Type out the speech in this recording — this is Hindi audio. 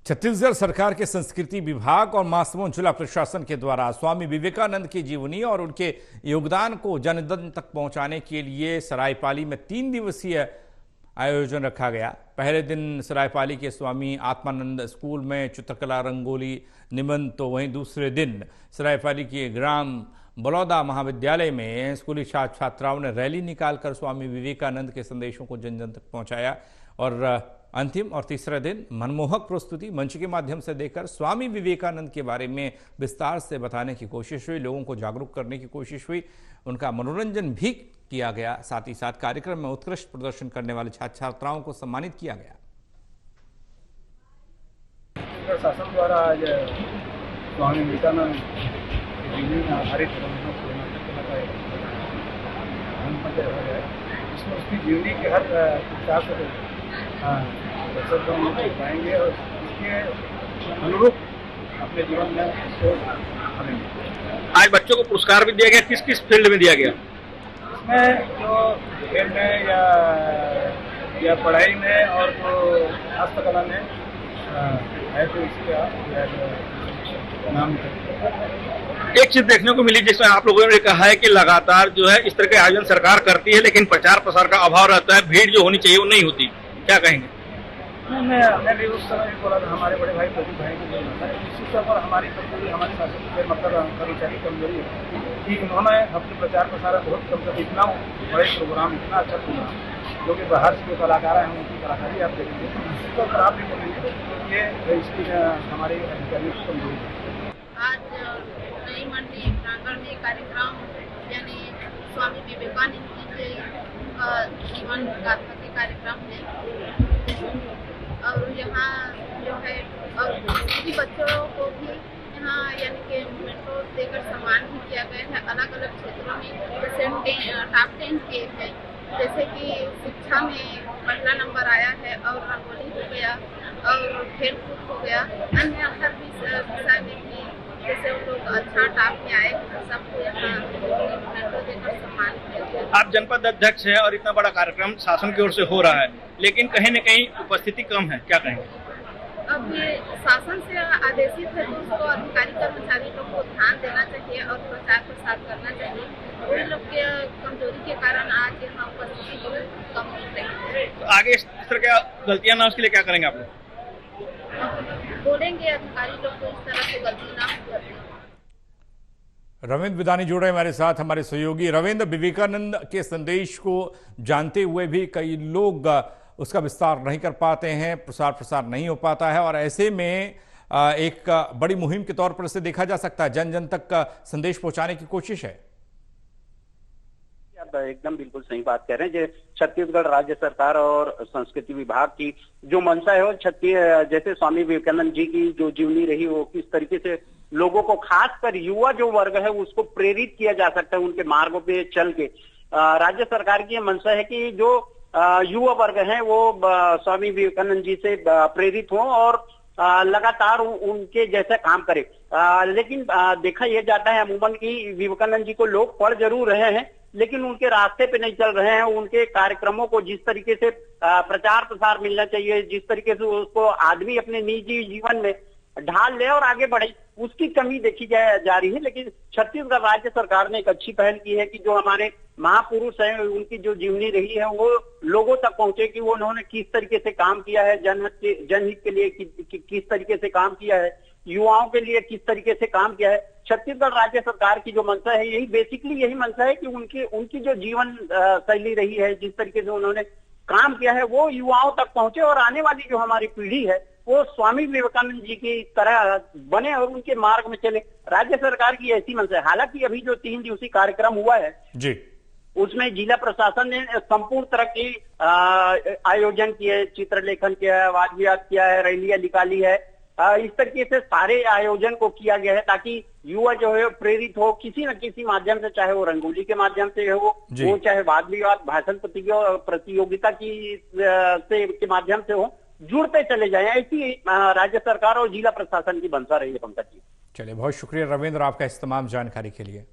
छत्तीसगढ़ सरकार के संस्कृति विभाग और महासमुंद जिला प्रशासन के द्वारा स्वामी विवेकानंद की जीवनी और उनके योगदान को जन जन तक पहुंचाने के लिए सरायपाली में 3 दिवसीय आयोजन रखा गया। पहले दिन सरायपाली के स्वामी आत्मानंद स्कूल में चित्रकला, रंगोली, निबंध, तो वहीं दूसरे दिन सरायपाली के ग्राम बलौदा महाविद्यालय में स्कूली छात्र छात्राओं ने रैली निकालकर स्वामी विवेकानंद के संदेशों को जन जन तक पहुंचाया। और अंतिम और तीसरा दिन मनमोहक प्रस्तुति मंच के माध्यम से देकर स्वामी विवेकानंद के बारे में विस्तार से बताने की कोशिश हुई, लोगों को जागरूक करने की कोशिश हुई, उनका मनोरंजन भी किया गया। साथ ही साथ कार्यक्रम में उत्कृष्ट प्रदर्शन करने वाले छात्र छात्राओं को सम्मानित किया गया। शासन द्वारा आज स्वामी विवेकानंद आधारित इसमें उसकी जीवनी के हर पाएंगे और इसके अनुरूप अपने जीवन में आज बच्चों को पुरस्कार भी दिया गया। किस किस फील्ड में दिया गया? इसमें जो खेल में या पढ़ाई में और जो हस्तकला में है तो इसका नाम। एक चीज देखने को मिली जिसमें आप लोगों ने कहा है कि लगातार जो है इस तरह के आयोजन सरकार करती है, लेकिन प्रचार प्रसार का अभाव रहता है, भीड़ जो होनी चाहिए वो नहीं होती। क्या कहेंगे? मैं भी उस समय भी बोला था, हमारे बड़े भाई प्रदीप भाई को बोलना था इसी पर हमारी कमजोरी, हमारे शासन के मतलब कर्मचारी कमजोरी है कि उन्होंने अपने प्रचार प्रसार बहुत कम कर, इतना बड़े प्रोग्राम, इतना अच्छा प्रोग्राम जो कि बाहर से जो कलाकार हैं उनकी कलाकारी आप देखेंगे, इसको खराब नहीं बोलेंगे, ये इसकी हमारी अधिकारियों की कमजोरी है। आज नई मंडी प्रांगण में कार्यक्रम यानी स्वामी विवेकानंद जी के जीवन गाथा के कार्यक्रम है और यहाँ जो है और सभी बच्चों को भी यहाँ यानी कि मेट्रो देकर सम्मान भी किया गया है। अलग अलग क्षेत्रों में जैसे टॉप 10 के हैं, जैसे कि शिक्षा में पहला नंबर आया है और रंगोली हो गया और खेल कूद हो गया, अन्य हर विषय में भी जैसे वो लोग अच्छा टॉप में आए, सबको यहाँ मेट्रो देकर सम्मान किया गया। आप जनपद अध्यक्ष है और इतना बड़ा कार्यक्रम शासन की ओर से हो रहा है, लेकिन कहीं न कहीं उपस्थिति कम है, क्या कहेंगे? अब ये शासन से आदेशित है तो उसको अधिकारी कर्मचारी लोग को ध्यान देना चाहिए और प्रचार प्रसार करना चाहिए। उन लोग के कमजोरी के कारण आज यहाँ उपस्थिति बहुत कम हो रही है। तो आगे इस तरह की गलतियां ना उसके लिए क्या करेंगे आप लोग? बोलेंगे अधिकारी लोग को इस तरह से गलती ना हो। रविंद्र विदानी जुड़े हमारे साथ, हमारे सहयोगी। रविंद्र, विवेकानंद के संदेश को जानते हुए भी कई लोग उसका विस्तार नहीं कर पाते हैं, प्रसार नहीं हो पाता है, और ऐसे में एक बड़ी मुहिम के तौर पर इसे देखा जा सकता है, जन जन तक का संदेश पहुंचाने की कोशिश है। आप एकदम बिल्कुल सही बात कह रहे हैं। छत्तीसगढ़ राज्य सरकार और संस्कृति विभाग की जो मंशा है वो जैसे स्वामी विवेकानंद जी की जो जीवनी रही वो किस तरीके से लोगों को, खासकर युवा जो वर्ग है उसको प्रेरित किया जा सकता है उनके मार्गों पे चल के। राज्य सरकार की मंशा है कि जो युवा वर्ग है वो स्वामी विवेकानंद जी से प्रेरित हो और लगातार उनके जैसा काम करे। लेकिन देखा यह जाता है अमूमन कि विवेकानंद जी को लोग पढ़ जरूर रहे हैं लेकिन उनके रास्ते पे नहीं चल रहे हैं। उनके कार्यक्रमों को जिस तरीके से प्रचार प्रसार मिलना चाहिए, जिस तरीके से उसको आदमी अपने निजी जीवन में ढाल ले और आगे बढ़े, उसकी कमी देखी जा रही है। लेकिन छत्तीसगढ़ राज्य सरकार ने एक अच्छी पहल की है कि जो हमारे महापुरुष हैं उनकी जो जीवनी रही है वो लोगों तक पहुंचे कि वो उन्होंने किस तरीके से काम किया है, जनहित के लिए किस तरीके से काम किया है, युवाओं के लिए किस तरीके से काम किया है। छत्तीसगढ़ राज्य सरकार की जो मंशा है यही बेसिकली यही मंशा है कि उनकी जो जीवन शैली रही है, जिस तरीके से उन्होंने काम किया है वो युवाओं तक पहुंचे और आने वाली जो हमारी पीढ़ी है वो स्वामी विवेकानंद जी की तरह बने और उनके मार्ग में चले। राज्य सरकार की ऐसी मंशा है। हालांकि अभी जो 3 दिवसीय कार्यक्रम हुआ है जी, उसमें जिला प्रशासन ने संपूर्ण तरह की आयोजन किए, चित्रलेखन किया है, वाद विवाद किया है, रैलियां निकाली है। इस तरीके से सारे आयोजन को किया गया है ताकि युवा जो है प्रेरित हो किसी न किसी माध्यम से, चाहे वो रंगोली के माध्यम से हो, वो चाहे वाद विवाद भाषण प्रतियोगिता के माध्यम से हो, जुड़ते चले जाएं। ऐसी राज्य सरकार और जिला प्रशासन की मंशा रही है। पंकज जी, चलिए, बहुत शुक्रिया रविंद्र आपका इस तमाम जानकारी के लिए।